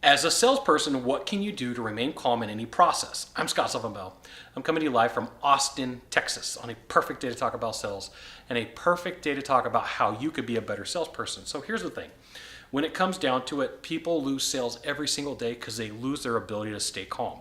As a salesperson, what can you do to remain calm in any process? I'm Sylvan Bell. I'm coming to you live from Austin, Texas on a perfect day to talk about sales and a perfect day to talk about how you could be a better salesperson. So here's the thing. When it comes down to it, people lose sales every single day because they lose their ability to stay calm.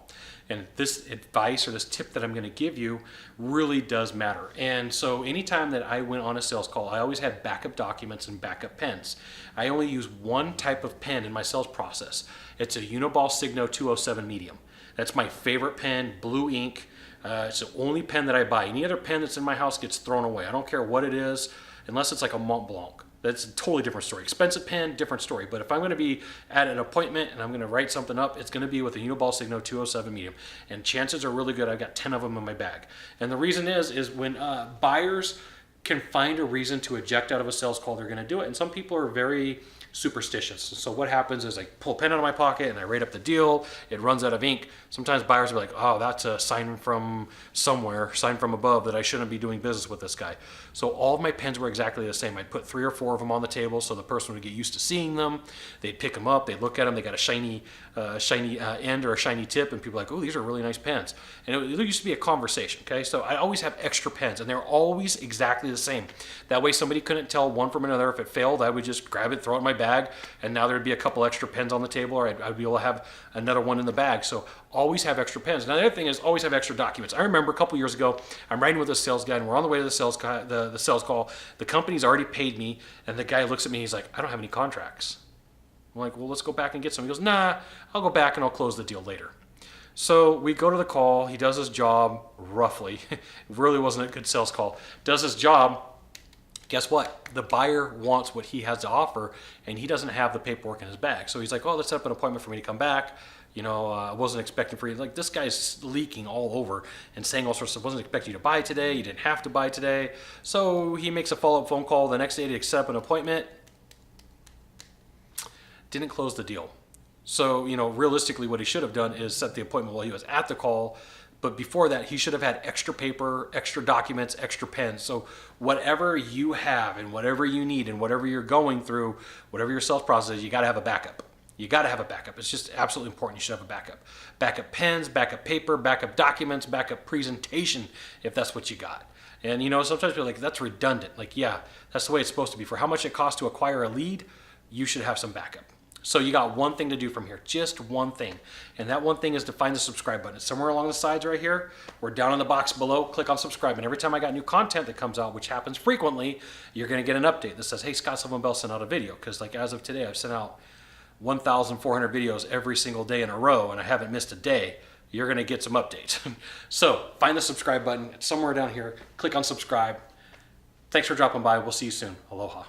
And this advice or this tip that I'm going to give you really does matter. And so anytime that I went on a sales call, I always had backup documents and backup pens. I only use one type of pen in my sales process. It's a Uniball Signo 207 medium. That's my favorite pen, blue ink. It's the only pen that I buy. Any other pen that's in my house gets thrown away. I don't care what it is, unless it's like a Mont Blanc. That's a totally different story. Expensive pen, different story. But if I'm going to be at an appointment and I'm going to write something up, it's going to be with a Uniball Signo 207 medium. And chances are really good I've got 10 of them in my bag. And the reason is when buyers can find a reason to eject out of a sales call, they're going to do it. And some people are very superstitious. So what happens is I pull a pen out of my pocket and I write up the deal. It runs out of ink. Sometimes buyers will be like, oh, that's a sign from somewhere, sign from above that I shouldn't be doing business with this guy. So all of my pens were exactly the same. I'd put 3 or 4 of them on the table so the person would get used to seeing them. They'd pick them up, they'd look at them, they got a shiny end or a shiny tip, and people are like, oh, these are really nice pens. And it used to be a conversation, okay? So I always have extra pens, and they're always exactly the same. That way somebody couldn't tell one from another. If it failed, I would just grab it, throw it in my bag, and now there'd be a couple extra pens on the table, or I'd be able to have another one in the bag. So always have extra pens. Now the other thing is always have extra documents. I remember a couple years ago, I'm riding with a sales guy, and we're on the way to the sales call. The company's already paid me, and the guy looks at me, he's like, I don't have any contracts. I'm like, well, let's go back and get some. He goes, nah, I'll go back and I'll close the deal later. So we go to the call. He does his job roughly. It really wasn't a good sales call. Does his job. Guess what? The buyer wants what he has to offer, and he doesn't have the paperwork in his bag. So he's like, oh, let's set up an appointment for me to come back. You know, I wasn't expecting for you. Like, this guy's leaking all over and saying all sorts of, wasn't expecting you to buy today. You didn't have to buy today. So he makes a follow-up phone call the next day to set up an appointment. Didn't close the deal. So, you know, realistically what he should have done is set the appointment while he was at the call. But before that, he should have had extra paper, extra documents, extra pens. So whatever you have and whatever you need and whatever you're going through, whatever your sales process is, you got to have a backup. You got to have a backup. It's just absolutely important. You should have a backup. Backup pens, backup paper, backup documents, backup presentation, if that's what you got. And, you know, sometimes people are like, that's redundant. Like, yeah, that's the way it's supposed to be. For how much it costs to acquire a lead, you should have some backup. So you got one thing to do from here, just one thing. And that one thing is to find the subscribe button. It's somewhere along the sides right here, or down in the box below. Click on subscribe. And every time I got new content that comes out, which happens frequently, you're going to get an update that says, hey, Sylvan Bell sent out a video. Because like as of today, I've sent out 1,400 videos every single day in a row, and I haven't missed a day. You're going to get some updates. So find the subscribe button. It's somewhere down here. Click on subscribe. Thanks for dropping by. We'll see you soon. Aloha.